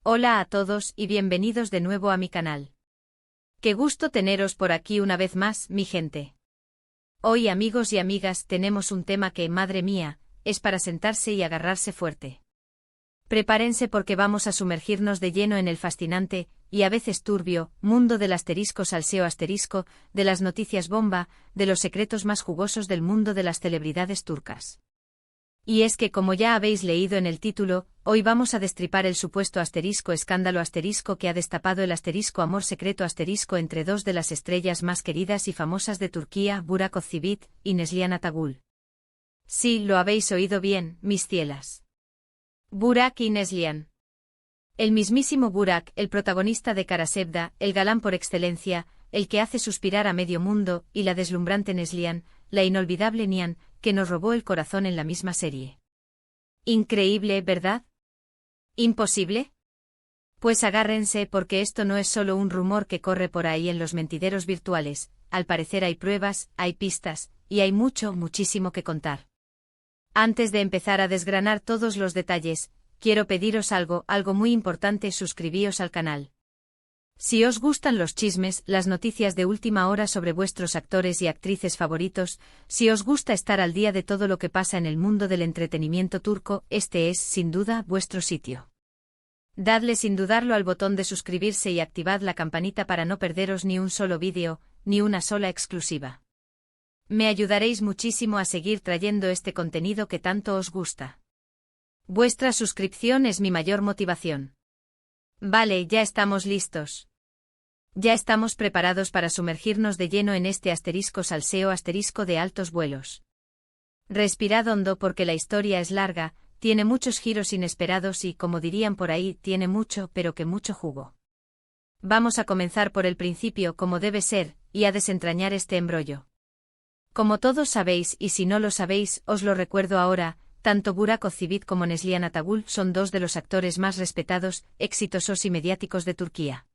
Hola a todos y bienvenidos de nuevo a mi canal. Qué gusto teneros por aquí una vez más, mi gente. Hoy, amigos y amigas, tenemos un tema que, madre mía, es para sentarse y agarrarse fuerte. Prepárense porque vamos a sumergirnos de lleno en el fascinante, y a veces turbio, mundo del asterisco salseo asterisco, de las noticias bomba, de los secretos más jugosos del mundo de las celebridades turcas. Y es que, como ya habéis leído en el título, hoy vamos a destripar el supuesto asterisco escándalo asterisco que ha destapado el asterisco amor secreto asterisco entre dos de las estrellas más queridas y famosas de Turquía, Burak Özçivit y Neslihan Atagül. Sí, lo habéis oído bien, mis cielas. Burak y Neslihan. El mismísimo Burak, el protagonista de Karasevda, el galán por excelencia, el que hace suspirar a medio mundo, y la deslumbrante Neslihan, la inolvidable Nihan, que nos robó el corazón en la misma serie. Increíble, ¿verdad? ¿Imposible? Pues agárrense porque esto no es solo un rumor que corre por ahí en los mentideros virtuales, al parecer hay pruebas, hay pistas, y hay muchísimo que contar. Antes de empezar a desgranar todos los detalles, quiero pediros algo muy importante: suscribíos al canal. Si os gustan los chismes, las noticias de última hora sobre vuestros actores y actrices favoritos, si os gusta estar al día de todo lo que pasa en el mundo del entretenimiento turco, este es, sin duda, vuestro sitio. Dadle sin dudarlo al botón de suscribirse y activad la campanita para no perderos ni un solo vídeo, ni una sola exclusiva. Me ayudaréis muchísimo a seguir trayendo este contenido que tanto os gusta. Vuestra suscripción es mi mayor motivación. Vale, ya estamos listos. Ya estamos preparados para sumergirnos de lleno en este asterisco salseo asterisco de altos vuelos. Respirad hondo porque la historia es larga, tiene muchos giros inesperados y, como dirían por ahí, tiene mucho, pero que mucho jugo. Vamos a comenzar por el principio como debe ser, y a desentrañar este embrollo. Como todos sabéis, y si no lo sabéis, os lo recuerdo ahora, tanto Burak Özçivit como Neslihan Atagül son dos de los actores más respetados, exitosos y mediáticos de Turquía.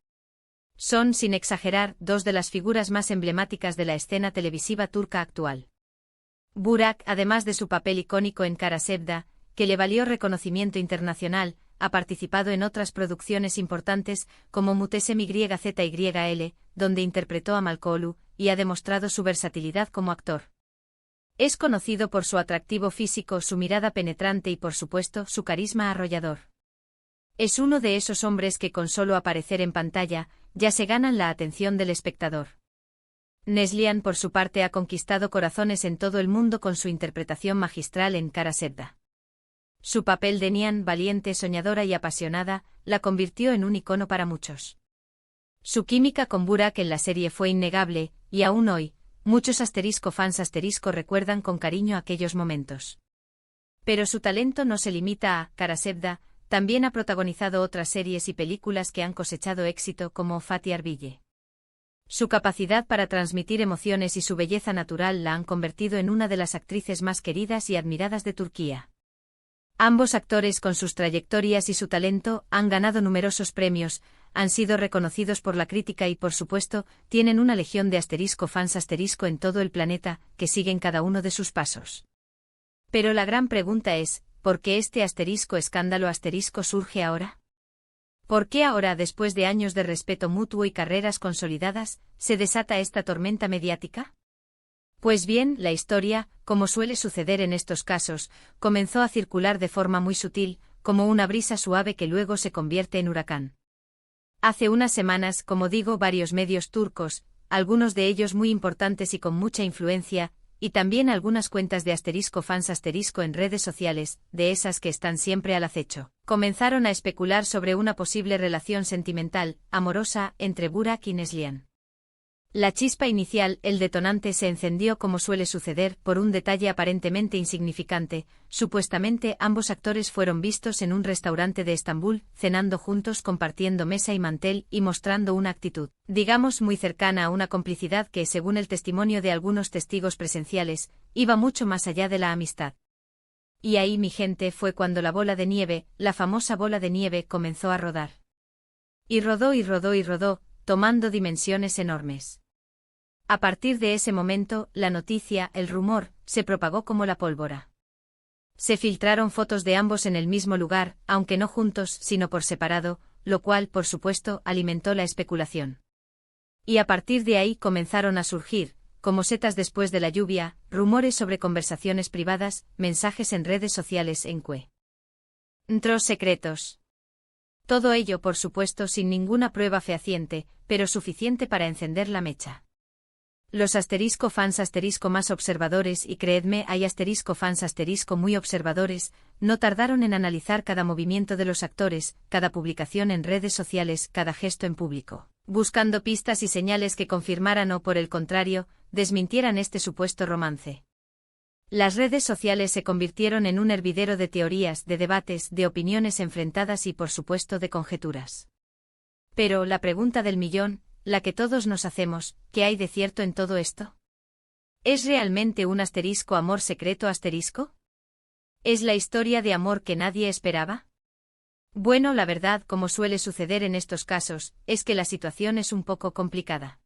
Son, sin exagerar, dos de las figuras más emblemáticas de la escena televisiva turca actual. Burak, además de su papel icónico en Karasevda, que le valió reconocimiento internacional, ha participado en otras producciones importantes, como Muhteşem YZYL, donde interpretó a Malkoğlu, y ha demostrado su versatilidad como actor. Es conocido por su atractivo físico, su mirada penetrante y, por supuesto, su carisma arrollador. Es uno de esos hombres que con solo aparecer en pantalla, ya se ganan la atención del espectador. Neslihan, por su parte, ha conquistado corazones en todo el mundo con su interpretación magistral en Karasevda. Su papel de Nihan, valiente, soñadora y apasionada, la convirtió en un icono para muchos. Su química con Burak en la serie fue innegable, y aún hoy, muchos fans recuerdan con cariño aquellos momentos. Pero su talento no se limita a Karasevda, también ha protagonizado otras series y películas que han cosechado éxito como Fatih Erbil. Su capacidad para transmitir emociones y su belleza natural la han convertido en una de las actrices más queridas y admiradas de Turquía. Ambos actores, con sus trayectorias y su talento, han ganado numerosos premios, han sido reconocidos por la crítica y, por supuesto, tienen una legión de fans en todo el planeta, que siguen cada uno de sus pasos. Pero la gran pregunta es, ¿por qué este asterisco escándalo asterisco surge ahora? ¿Por qué ahora, después de años de respeto mutuo y carreras consolidadas, se desata esta tormenta mediática? Pues bien, la historia, como suele suceder en estos casos, comenzó a circular de forma muy sutil, como una brisa suave que luego se convierte en huracán. Hace unas semanas, como digo, varios medios turcos, algunos de ellos muy importantes y con mucha influencia, y también algunas cuentas de fans en redes sociales, de esas que están siempre al acecho, comenzaron a especular sobre una posible relación sentimental, amorosa, entre Burak y Neslihan. La chispa inicial, el detonante, se encendió, como suele suceder, por un detalle aparentemente insignificante. Supuestamente ambos actores fueron vistos en un restaurante de Estambul, cenando juntos, compartiendo mesa y mantel, y mostrando una actitud, digamos, muy cercana a una complicidad que, según el testimonio de algunos testigos presenciales, iba mucho más allá de la amistad. Y ahí, mi gente, fue cuando la bola de nieve, la famosa bola de nieve, comenzó a rodar. Y rodó, tomando dimensiones enormes. A partir de ese momento, la noticia, el rumor, se propagó como la pólvora. Se filtraron fotos de ambos en el mismo lugar, aunque no juntos, sino por separado, lo cual, por supuesto, alimentó la especulación. Y a partir de ahí comenzaron a surgir, como setas después de la lluvia, rumores sobre conversaciones privadas, mensajes en redes sociales encuentros secretos. Todo ello, por supuesto, sin ninguna prueba fehaciente, pero suficiente para encender la mecha. Los fans más observadores, y creedme, hay fans muy observadores, no tardaron en analizar cada movimiento de los actores, cada publicación en redes sociales, cada gesto en público, buscando pistas y señales que confirmaran o, por el contrario, desmintieran este supuesto romance. Las redes sociales se convirtieron en un hervidero de teorías, de debates, de opiniones enfrentadas y, por supuesto, de conjeturas. Pero la pregunta del millón, la que todos nos hacemos, ¿qué hay de cierto en todo esto? ¿Es realmente un amor secreto ? ¿Es la historia de amor que nadie esperaba? Bueno, la verdad, como suele suceder en estos casos, es que la situación es un poco complicada.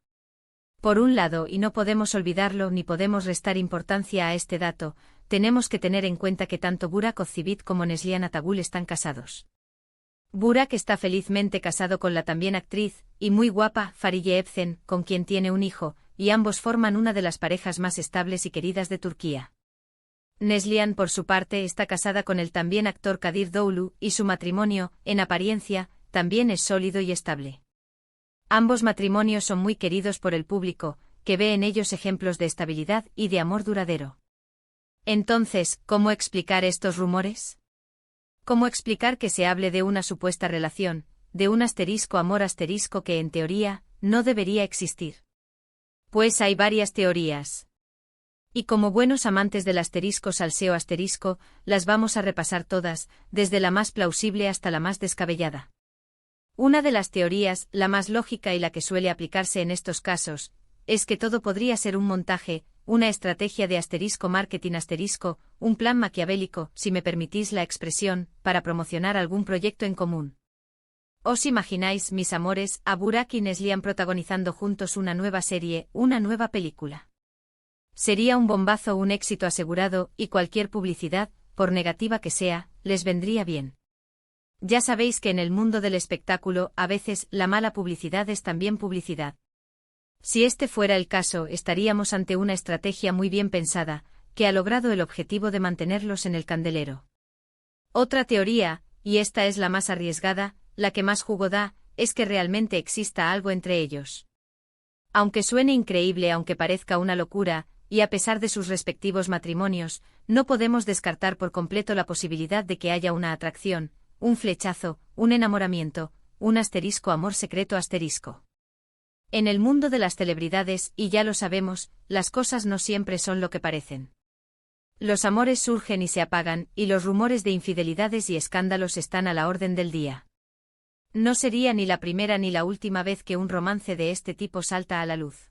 Por un lado, y no podemos olvidarlo ni podemos restar importancia a este dato, tenemos que tener en cuenta que tanto Burak Özçivit como Neslihan Atagul están casados. Burak está felizmente casado con la también actriz, y muy guapa, Fariye Evcen, con quien tiene un hijo, y ambos forman una de las parejas más estables y queridas de Turquía. Neslihan, por su parte, está casada con el también actor Kadir Doğulu, y su matrimonio, en apariencia, también es sólido y estable. Ambos matrimonios son muy queridos por el público, que ve en ellos ejemplos de estabilidad y de amor duradero. Entonces, ¿cómo explicar estos rumores? ¿Cómo explicar que se hable de una supuesta relación, de un amor que en teoría, no debería existir? Pues hay varias teorías. Y como buenos amantes del salseo las vamos a repasar todas, desde la más plausible hasta la más descabellada. Una de las teorías, la más lógica y la que suele aplicarse en estos casos, es que todo podría ser un montaje, una estrategia de marketing un plan maquiavélico, si me permitís la expresión, para promocionar algún proyecto en común. ¿Os imagináis, mis amores, a Burak y Neslihan protagonizando juntos una nueva serie, una nueva película? Sería un bombazo, un éxito asegurado, y cualquier publicidad, por negativa que sea, les vendría bien. Ya sabéis que en el mundo del espectáculo, a veces, la mala publicidad es también publicidad. Si este fuera el caso, estaríamos ante una estrategia muy bien pensada, que ha logrado el objetivo de mantenerlos en el candelero. Otra teoría, y esta es la más arriesgada, la que más jugo da, es que realmente exista algo entre ellos. Aunque suene increíble, aunque parezca una locura, y a pesar de sus respectivos matrimonios, no podemos descartar por completo la posibilidad de que haya una atracción, un flechazo, un enamoramiento, un amor secreto . En el mundo de las celebridades, y ya lo sabemos, las cosas no siempre son lo que parecen. Los amores surgen y se apagan, y los rumores de infidelidades y escándalos están a la orden del día. No sería ni la primera ni la última vez que un romance de este tipo salta a la luz.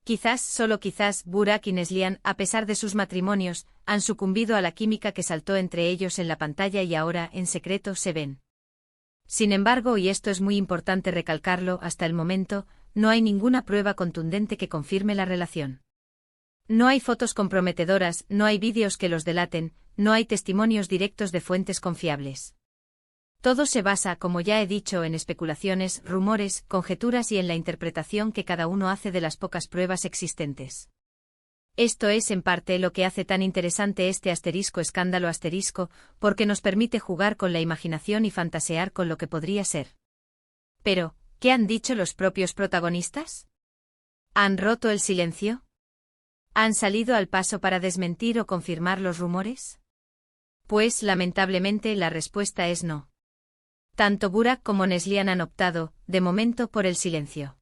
Quizás, solo quizás, Burak y Neslihan, a pesar de sus matrimonios, han sucumbido a la química que saltó entre ellos en la pantalla y ahora, en secreto, se ven. Sin embargo, y esto es muy importante recalcarlo, hasta el momento, no hay ninguna prueba contundente que confirme la relación. No hay fotos comprometedoras, no hay vídeos que los delaten, no hay testimonios directos de fuentes confiables. Todo se basa, como ya he dicho, en especulaciones, rumores, conjeturas y en la interpretación que cada uno hace de las pocas pruebas existentes. Esto es en parte lo que hace tan interesante este escándalo porque nos permite jugar con la imaginación y fantasear con lo que podría ser. Pero, ¿qué han dicho los propios protagonistas? ¿Han roto el silencio? ¿Han salido al paso para desmentir o confirmar los rumores? Pues, lamentablemente, la respuesta es no. Tanto Burak como Neslihan han optado, de momento, por el silencio.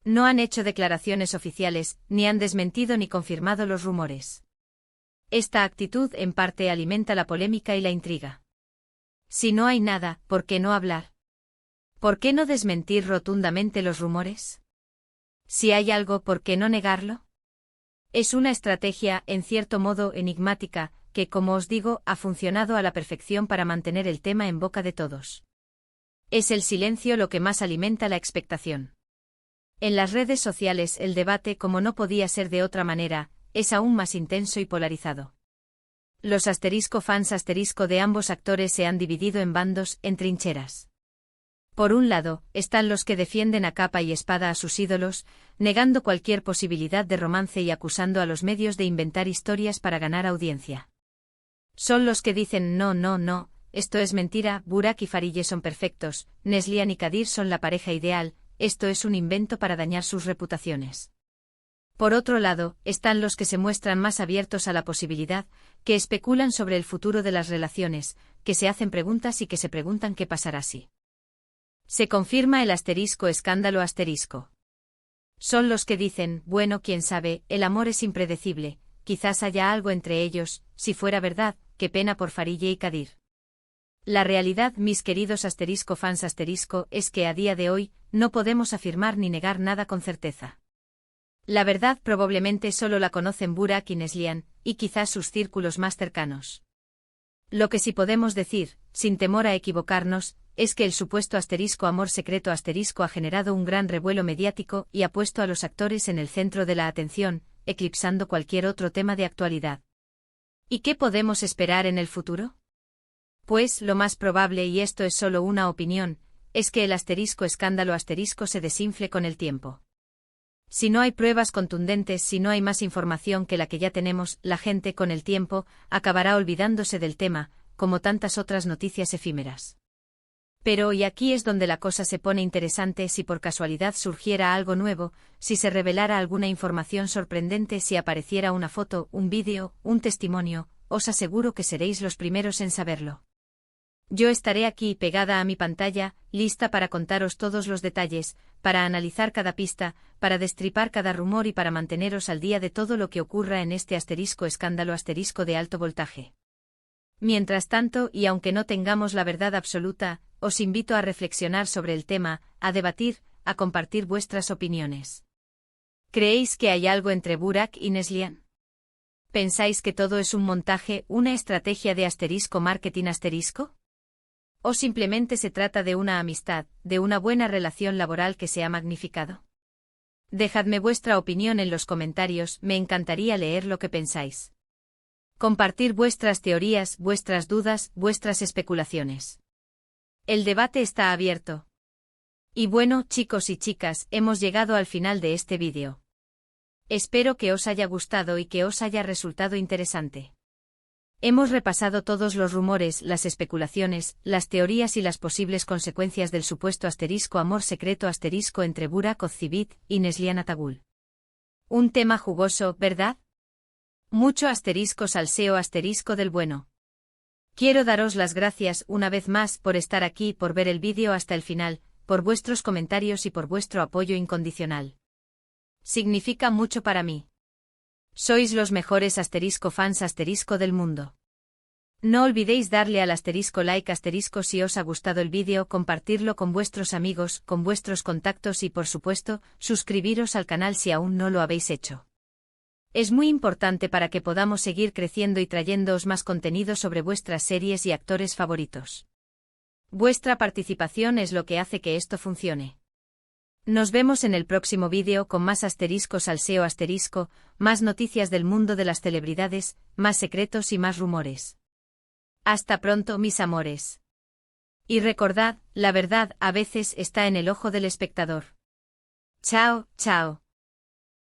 No han hecho declaraciones oficiales, ni han desmentido ni confirmado los rumores. Esta actitud en parte alimenta la polémica y la intriga. Si no hay nada, ¿por qué no hablar? ¿Por qué no desmentir rotundamente los rumores? Si hay algo, ¿por qué no negarlo? Es una estrategia, en cierto modo, enigmática, que, como os digo, ha funcionado a la perfección para mantener el tema en boca de todos. Es el silencio lo que más alimenta la expectación. En las redes sociales el debate, como no podía ser de otra manera, es aún más intenso y polarizado. Los fans de ambos actores se han dividido en bandos, en trincheras. Por un lado, están los que defienden a capa y espada a sus ídolos, negando cualquier posibilidad de romance y acusando a los medios de inventar historias para ganar audiencia. Son los que dicen no, no, no, esto es mentira, Burak y Farille son perfectos, Neslihan y Kadir son la pareja ideal, esto es un invento para dañar sus reputaciones. Por otro lado, están los que se muestran más abiertos a la posibilidad, que especulan sobre el futuro de las relaciones, que se hacen preguntas y que se preguntan qué pasará si se confirma el escándalo. Son los que dicen, bueno, quién sabe, el amor es impredecible, quizás haya algo entre ellos, si fuera verdad, qué pena por Farille y Kadir. La realidad, mis queridos fans es que a día de hoy, no podemos afirmar ni negar nada con certeza. La verdad probablemente solo la conocen Burak y Neslihan, y quizás sus círculos más cercanos. Lo que sí podemos decir, sin temor a equivocarnos, es que el supuesto amor secreto ha generado un gran revuelo mediático y ha puesto a los actores en el centro de la atención, eclipsando cualquier otro tema de actualidad. ¿Y qué podemos esperar en el futuro? Pues lo más probable, y esto es solo una opinión, es que el escándalo se desinfle con el tiempo. Si no hay pruebas contundentes, si no hay más información que la que ya tenemos, la gente con el tiempo acabará olvidándose del tema, como tantas otras noticias efímeras. Pero y aquí es donde la cosa se pone interesante: si por casualidad surgiera algo nuevo, si se revelara alguna información sorprendente, si apareciera una foto, un vídeo, un testimonio, os aseguro que seréis los primeros en saberlo. Yo estaré aquí pegada a mi pantalla, lista para contaros todos los detalles, para analizar cada pista, para destripar cada rumor y para manteneros al día de todo lo que ocurra en este escándalo de alto voltaje. Mientras tanto, y aunque no tengamos la verdad absoluta, os invito a reflexionar sobre el tema, a debatir, a compartir vuestras opiniones. ¿Creéis que hay algo entre Burak y Neslihan? ¿Pensáis que todo es un montaje, una estrategia de marketing? ¿O simplemente se trata de una amistad, de una buena relación laboral que se ha magnificado? Dejadme vuestra opinión en los comentarios, me encantaría leer lo que pensáis. Compartir vuestras teorías, vuestras dudas, vuestras especulaciones. El debate está abierto. Y bueno, chicos y chicas, hemos llegado al final de este vídeo. Espero que os haya gustado y que os haya resultado interesante. Hemos repasado todos los rumores, las especulaciones, las teorías y las posibles consecuencias del supuesto amor secreto entre Burak Ozçivit y Neslihan Atagul. Un tema jugoso, ¿verdad? Mucho salseo del bueno. Quiero daros las gracias una vez más por estar aquí, por ver el vídeo hasta el final, por vuestros comentarios y por vuestro apoyo incondicional. Significa mucho para mí. Sois los mejores fans del mundo. No olvidéis darle al like si os ha gustado el vídeo, compartirlo con vuestros amigos, con vuestros contactos y por supuesto, suscribiros al canal si aún no lo habéis hecho. Es muy importante para que podamos seguir creciendo y trayéndoos más contenido sobre vuestras series y actores favoritos. Vuestra participación es lo que hace que esto funcione. Nos vemos en el próximo vídeo con más salseo, más noticias del mundo de las celebridades, más secretos y más rumores. Hasta pronto, mis amores. Y recordad, la verdad a veces está en el ojo del espectador. Chao, chao.